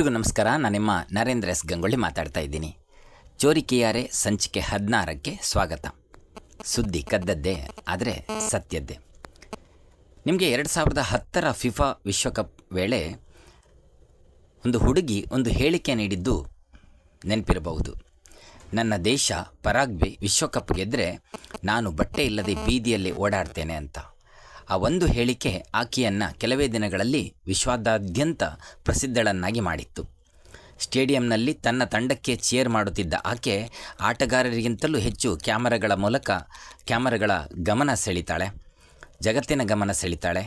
ಎಲ್ರಿಗೂ ನಮಸ್ಕಾರ. ನಾನು ನಿಮ್ಮ ನರೇಂದ್ರ ಎಸ್ ಗಂಗೊಳ್ಳಿ ಮಾತಾಡ್ತಾ ಇದ್ದೀನಿ. ಚೋರಿಕೆಯಾರೆ ಸಂಚಿಕೆ 16ಕ್ಕೆ ಸ್ವಾಗತ. ಸುದ್ದಿ ಕದ್ದದ್ದೇ ಆದರೆ ಸತ್ಯದ್ದೇ. ನಿಮಗೆ 2010ರ ಫಿಫಾ ವಿಶ್ವಕಪ್ ವೇಳೆ ಒಂದು ಹುಡುಗಿ ಒಂದು ಹೇಳಿಕೆ ನೀಡಿದ್ದು ನೆನಪಿರಬಹುದು. ನನ್ನ ದೇಶ ಪರಾಗ್ವೆ ವಿಶ್ವಕಪ್ ಗೆದ್ದರೆ ನಾನು ಬಟ್ಟೆ ಇಲ್ಲದೆ ಬೀದಿಯಲ್ಲಿ ಓಡಾಡ್ತೇನೆ ಅಂತ. ಆ ಒಂದು ಹೇಳಿಕೆ ಆಕೆಯನ್ನು ಕೆಲವೇ ದಿನಗಳಲ್ಲಿ ವಿಶ್ವಾದ್ಯಂತ ಪ್ರಸಿದ್ಧಳನ್ನಾಗಿ ಮಾಡಿತ್ತು. ಸ್ಟೇಡಿಯಂನಲ್ಲಿ ತನ್ನ ತಂಡಕ್ಕೆ ಚೇರ್ ಮಾಡುತ್ತಿದ್ದ ಆಕೆ ಆಟಗಾರರಿಗಿಂತಲೂ ಹೆಚ್ಚು ಕ್ಯಾಮರಾಗಳ ಗಮನ ಸೆಳೀತಾಳೆ, ಜಗತ್ತಿನ ಗಮನ ಸೆಳೀತಾಳೆ.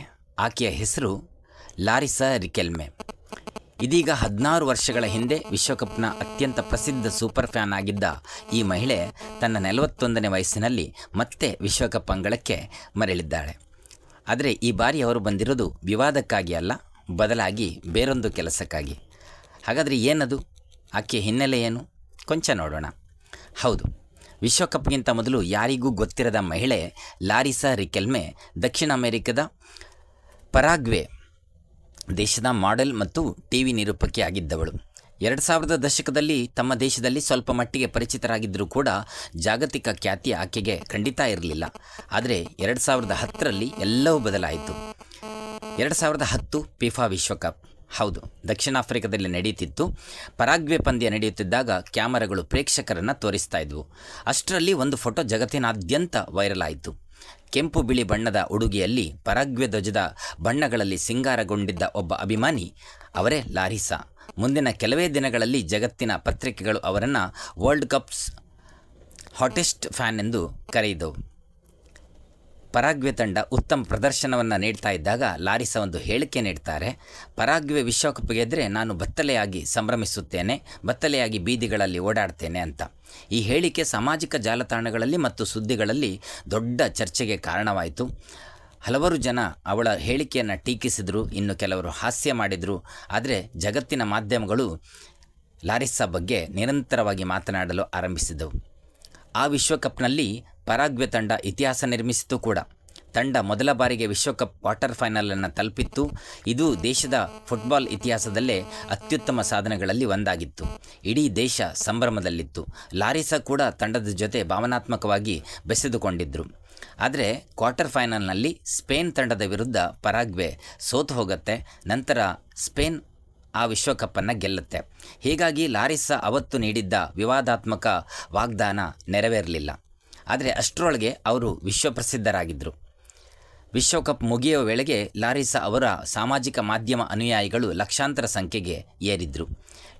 ಆಕೆಯ ಹೆಸರು ಲಾರಿಸಾ ರಿಕೆಲ್ಮೆ. ಇದೀಗ 16 ವರ್ಷಗಳ ಹಿಂದೆ ವಿಶ್ವಕಪ್ನ ಅತ್ಯಂತ ಪ್ರಸಿದ್ಧ ಸೂಪರ್ ಫ್ಯಾನ್ ಆಗಿದ್ದ ಈ ಮಹಿಳೆ ತನ್ನ 41ನೇ ವಯಸ್ಸಿನಲ್ಲಿ ಮತ್ತೆ ವಿಶ್ವಕಪ್ ಅಂಗಳಕ್ಕೆ ಮರಳಿದ್ದಾಳೆ. ಆದರೆ ಈ ಬಾರಿ ಅವರು ಬಂದಿರೋದು ವಿವಾದಕ್ಕಾಗಿ ಅಲ್ಲ, ಬದಲಾಗಿ ಬೇರೊಂದು ಕೆಲಸಕ್ಕಾಗಿ. ಹಾಗಾದರೆ ಏನದು? ಆಕೆಯ ಹಿನ್ನೆಲೆ ಏನು? ಕೊಂಚ ನೋಡೋಣ. ಹೌದು, ವಿಶ್ವಕಪ್ಗಿಂತ ಮೊದಲು ಯಾರಿಗೂ ಗೊತ್ತಿರದ ಮಹಿಳೆ ಲಾರಿಸಾ ರಿಕೆಲ್ಮೆ ದಕ್ಷಿಣ ಅಮೆರಿಕದ ಪರಾಗ್ವೆ ದೇಶದ ಮಾಡೆಲ್ ಮತ್ತು ಟಿವಿ ನಿರೂಪಕಿ ಆಗಿದ್ದವಳು. 2000ರ ದಶಕದಲ್ಲಿ ತಮ್ಮ ದೇಶದಲ್ಲಿ ಸ್ವಲ್ಪ ಮಟ್ಟಿಗೆ ಪರಿಚಿತರಾಗಿದ್ದರೂ ಕೂಡ ಜಾಗತಿಕ ಖ್ಯಾತಿ ಆಕೆಗೆ ಖಂಡಿತ ಇರಲಿಲ್ಲ. ಆದರೆ 2010ರಲ್ಲಿ ಎಲ್ಲವೂ ಬದಲಾಯಿತು. 2010 ಫಿಫಾ ವಿಶ್ವಕಪ್. ಹೌದು, ದಕ್ಷಿಣ ಆಫ್ರಿಕಾದಲ್ಲಿ ನಡೆಯುತ್ತಿತ್ತು. ಪರಾಗ್ವೆ ಪಂದ್ಯ ನಡೆಯುತ್ತಿದ್ದಾಗ ಕ್ಯಾಮರಾಗಳು ಪ್ರೇಕ್ಷಕರನ್ನು ತೋರಿಸ್ತಾ ಇದ್ವು. ಅಷ್ಟರಲ್ಲಿ ಒಂದು ಫೋಟೋ ಜಗತ್ತಿನಾದ್ಯಂತ ವೈರಲ್ ಆಯಿತು. ಕೆಂಪು ಬಿಳಿ ಬಣ್ಣದ ಉಡುಗೆಯಲ್ಲಿ ಪರಾಗ್ವೆ ಧ್ವಜದ ಬಣ್ಣಗಳಲ್ಲಿ ಸಿಂಗಾರಗೊಂಡಿದ್ದ ಒಬ್ಬ ಅಭಿಮಾನಿ, ಅವರೇ ಲಾರಿಸಾ. ಮುಂದಿನ ಕೆಲವೇ ದಿನಗಳಲ್ಲಿ ಜಗತ್ತಿನ ಪತ್ರಿಕೆಗಳು ಅವರನ್ನು ವರ್ಲ್ಡ್ ಕಪ್ಸ್ ಹಾಟೆಸ್ಟ್ ಫ್ಯಾನ್ ಎಂದು ಕರೆಯಿದವು. ಪರಾಗ್ವೆ ತಂಡ ಉತ್ತಮ ಪ್ರದರ್ಶನವನ್ನು ನೀಡ್ತಾ ಇದ್ದಾಗ ಲಾರಿಸಾ ಒಂದು ಹೇಳಿಕೆ ನೀಡ್ತಾರೆ. ಪರಾಗ್ವೆ ವಿಶ್ವಕಪ್ ಗೆದ್ದರೆ ನಾನು ಬತ್ತಲೆಯಾಗಿ ಸಂಭ್ರಮಿಸುತ್ತೇನೆ, ಬತ್ತಲೆಯಾಗಿ ಬೀದಿಗಳಲ್ಲಿ ಓಡಾಡ್ತೇನೆ ಅಂತ. ಈ ಹೇಳಿಕೆ ಸಾಮಾಜಿಕ ಜಾಲತಾಣಗಳಲ್ಲಿ ಮತ್ತು ಸುದ್ದಿಗಳಲ್ಲಿ ದೊಡ್ಡ ಚರ್ಚೆಗೆ ಕಾರಣವಾಯಿತು. ಹಲವಾರು ಜನ ಅವಳ ಹೇಳಿಕೆಯನ್ನು ಟೀಕಿಸಿದರು, ಇನ್ನು ಕೆಲವರು ಹಾಸ್ಯ ಮಾಡಿದರು. ಆದರೆ ಜಗತ್ತಿನ ಮಾಧ್ಯಮಗಳು ಲಾರಿಸಾ ಬಗ್ಗೆ ನಿರಂತರವಾಗಿ ಮಾತನಾಡಲು ಆರಂಭಿಸಿದವು. ಆ ವಿಶ್ವಕಪ್ನಲ್ಲಿ ಪರಾಗ್ವೆ ತಂಡ ಇತಿಹಾಸ ನಿರ್ಮಿಸಿತು ಕೂಡ. ತಂಡ ಮೊದಲ ಬಾರಿಗೆ ವಿಶ್ವಕಪ್ ಕ್ವಾರ್ಟರ್ ಫೈನಲನ್ನು ತಲುಪಿತ್ತು. ಇದು ದೇಶದ ಫುಟ್ಬಾಲ್ ಇತಿಹಾಸದಲ್ಲೇ ಅತ್ಯುತ್ತಮ ಸಾಧನೆಗಳಲ್ಲಿ ಒಂದಾಗಿತ್ತು. ಇಡೀ ದೇಶ ಸಂಭ್ರಮದಲ್ಲಿತ್ತು. ಲಾರಿಸಾ ಕೂಡ ತಂಡದ ಜೊತೆ ಭಾವನಾತ್ಮಕವಾಗಿ ಬೆಸೆದುಕೊಂಡಿದ್ದರು. ಆದರೆ ಕ್ವಾರ್ಟರ್ ಫೈನಲ್ನಲ್ಲಿ ಸ್ಪೇನ್ ತಂಡದ ವಿರುದ್ಧ ಪರಾಗ್ವೆ ಸೋತು ಹೋಗುತ್ತೆ. ನಂತರ ಸ್ಪೇನ್ ಆ ವಿಶ್ವಕಪ್ಪನ್ನು ಗೆಲ್ಲುತ್ತೆ. ಹೀಗಾಗಿ ಲಾರಿಸಾ ಅವತ್ತು ನೀಡಿದ್ದ ವಿವಾದಾತ್ಮಕ ವಾಗ್ದಾನ ನೆರವೇರಲಿಲ್ಲ. ಆದರೆ ಅಷ್ಟರೊಳಗೆ ಅವರು ವಿಶ್ವಪ್ರಸಿದ್ಧರಾಗಿದ್ದರು. ವಿಶ್ವಕಪ್ ಮುಗಿಯುವ ವೇಳೆಗೆ ಲಾರಿಸಾ ಅವರ ಸಾಮಾಜಿಕ ಮಾಧ್ಯಮ ಅನುಯಾಯಿಗಳು ಲಕ್ಷಾಂತರ ಸಂಖ್ಯೆಗೆ ಏರಿದ್ರು.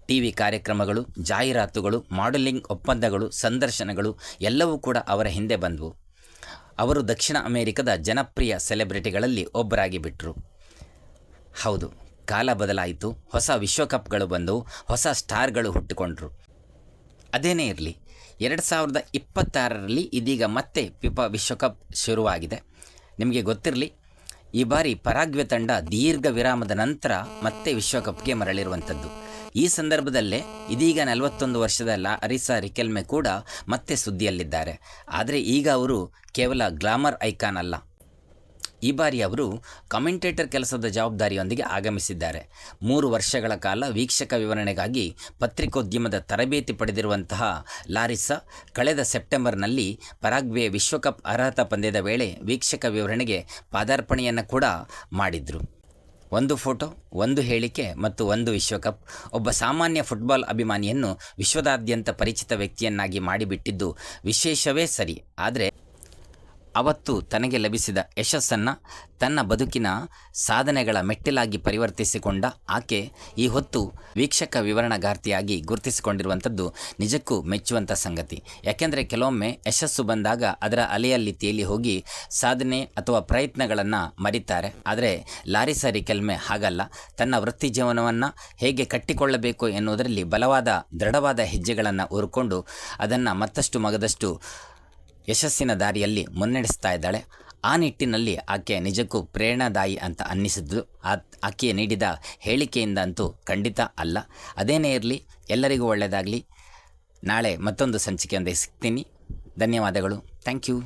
ಟಿವಿ ಕಾರ್ಯಕ್ರಮಗಳು, ಜಾಹೀರಾತುಗಳು, ಮಾಡೆಲಿಂಗ್ ಒಪ್ಪಂದಗಳು, ಸಂದರ್ಶನಗಳು ಎಲ್ಲವೂ ಕೂಡ ಅವರ ಹಿಂದೆ ಬಂದವು. ಅವರು ದಕ್ಷಿಣ ಅಮೆರಿಕದ ಜನಪ್ರಿಯ ಸೆಲೆಬ್ರಿಟಿಗಳಲ್ಲಿ ಒಬ್ಬರಾಗಿ ಬಿಟ್ಟರು. ಹೌದು, ಕಾಲ ಬದಲಾಯಿತು. ಹೊಸ ವಿಶ್ವಕಪ್ಗಳು ಬಂದವು, ಹೊಸ ಸ್ಟಾರ್ಗಳು ಹುಟ್ಟಿಕೊಂಡ್ರು. ಅದೇನೇ ಇರಲಿ, 2026ರಲ್ಲಿ ಇದೀಗ ಮತ್ತೆ ಫಿಫಾ ವಿಶ್ವಕಪ್ ಶುರುವಾಗಿದೆ. ನಿಮಗೆ ಗೊತ್ತಿರಲಿ, ಈ ಬಾರಿ ಪರಾಗ್ವೆ ತಂಡ ದೀರ್ಘ ವಿರಾಮದ ನಂತರ ಮತ್ತೆ ವಿಶ್ವಕಪ್ಗೆ ಮರಳಿರುವಂಥದ್ದು. ಈ ಸಂದರ್ಭದಲ್ಲೇ ಇದೀಗ 41 ವರ್ಷದ ಲಾರಿಸಾ ರಿಕೆಲ್ಮೆ ಕೂಡ ಮತ್ತೆ ಸುದ್ದಿಯಲ್ಲಿದ್ದಾರೆ. ಆದರೆ ಈಗ ಅವರು ಕೇವಲ ಗ್ಲಾಮರ್ ಐಕಾನ್ ಅಲ್ಲ. ಈ ಬಾರಿ ಅವರು ಕಾಮೆಂಟೇಟರ್ ಕೆಲಸದ ಜವಾಬ್ದಾರಿಯೊಂದಿಗೆ ಆಗಮಿಸಿದ್ದಾರೆ. 3 ವರ್ಷಗಳ ಕಾಲ ವೀಕ್ಷಕ ವಿವರಣೆಗಾಗಿ ಪತ್ರಿಕೋದ್ಯಮದ ತರಬೇತಿ ಪಡೆದಿರುವಂತಹ ಲಾರಿಸಾ ಕಳೆದ ಸೆಪ್ಟೆಂಬರ್ನಲ್ಲಿ ಪರಾಗ್ವೆ ವಿಶ್ವಕಪ್ ಅರ್ಹತಾ ಪಂದ್ಯದ ವೇಳೆ ವೀಕ್ಷಕ ವಿವರಣೆಗೆ ಪಾದಾರ್ಪಣೆಯನ್ನು ಕೂಡ ಮಾಡಿದರು. ಒಂದು ಫೋಟೋ, ಒಂದು ಹೇಳಿಕೆ ಮತ್ತು ಒಂದು ವಿಶ್ವಕಪ್ ಒಬ್ಬ ಸಾಮಾನ್ಯ ಫುಟ್ಬಾಲ್ ಅಭಿಮಾನಿಯನ್ನು ವಿಶ್ವದಾದ್ಯಂತ ಪರಿಚಿತ ವ್ಯಕ್ತಿಯನ್ನಾಗಿ ಮಾಡಿಬಿಟ್ಟಿದ್ದು ವಿಶೇಷವೇ ಸರಿ. ಆದರೆ ಅವತ್ತು ತನಗೆ ಲಭಿಸಿದ ಯಶಸ್ಸನ್ನು ತನ್ನ ಬದುಕಿನ ಸಾಧನೆಗಳ ಮೆಟ್ಟಿಲಾಗಿ ಪರಿವರ್ತಿಸಿಕೊಂಡ ಆಕೆ ಈ ಹೊತ್ತು ವೀಕ್ಷಕ ವಿವರಣಾಗಾರ್ತಿಯಾಗಿ ಗುರುತಿಸಿಕೊಂಡಿರುವಂಥದ್ದು ನಿಜಕ್ಕೂ ಮೆಚ್ಚುವಂಥ ಸಂಗತಿ. ಯಾಕೆಂದರೆ ಕೆಲವೊಮ್ಮೆ ಯಶಸ್ಸು ಬಂದಾಗ ಅದರ ಅಲೆಯಲ್ಲಿ ತೇಲಿ ಹೋಗಿ ಸಾಧನೆ ಅಥವಾ ಪ್ರಯತ್ನಗಳನ್ನು ಮರಿತಾರೆ. ಆದರೆ ಲಾರಿಸಾ ರಿಕೆಲ್ಮೆ ಹಾಗಲ್ಲ. ತನ್ನ ವೃತ್ತಿ ಜೀವನವನ್ನು ಹೇಗೆ ಕಟ್ಟಿಕೊಳ್ಳಬೇಕು ಎನ್ನುವುದರಲ್ಲಿ ದೃಢವಾದ ಹೆಜ್ಜೆಗಳನ್ನು ಊರಿಕೊಂಡು ಅದನ್ನು ಮತ್ತಷ್ಟು ಮಗದಷ್ಟು ಯಶಸ್ಸಿನ ದಾರಿಯಲ್ಲಿ ಮುನ್ನಡೆಸ್ತಾ ಇದ್ದಾಳೆ. ಆ ನಿಟ್ಟಿನಲ್ಲಿ ಆಕೆ ನಿಜಕ್ಕೂ ಪ್ರೇರಣಾದಾಯಿ ಅಂತ ಅನ್ನಿಸಿದ್ದು ಆಕೆ ನೀಡಿದ ಹೇಳಿಕೆಯಿಂದ ಅಂತೂ ಖಂಡಿತ ಅಲ್ಲ. ಅದೇನೇ ಇರಲಿ, ಎಲ್ಲರಿಗೂ ಒಳ್ಳೆಯದಾಗಲಿ. ನಾಳೆ ಮತ್ತೊಂದು ಸಂಚಿಕೆಯೊಂದಿಗೆ ಸಿಗ್ತೀನಿ. ಧನ್ಯವಾದಗಳು. Thank you.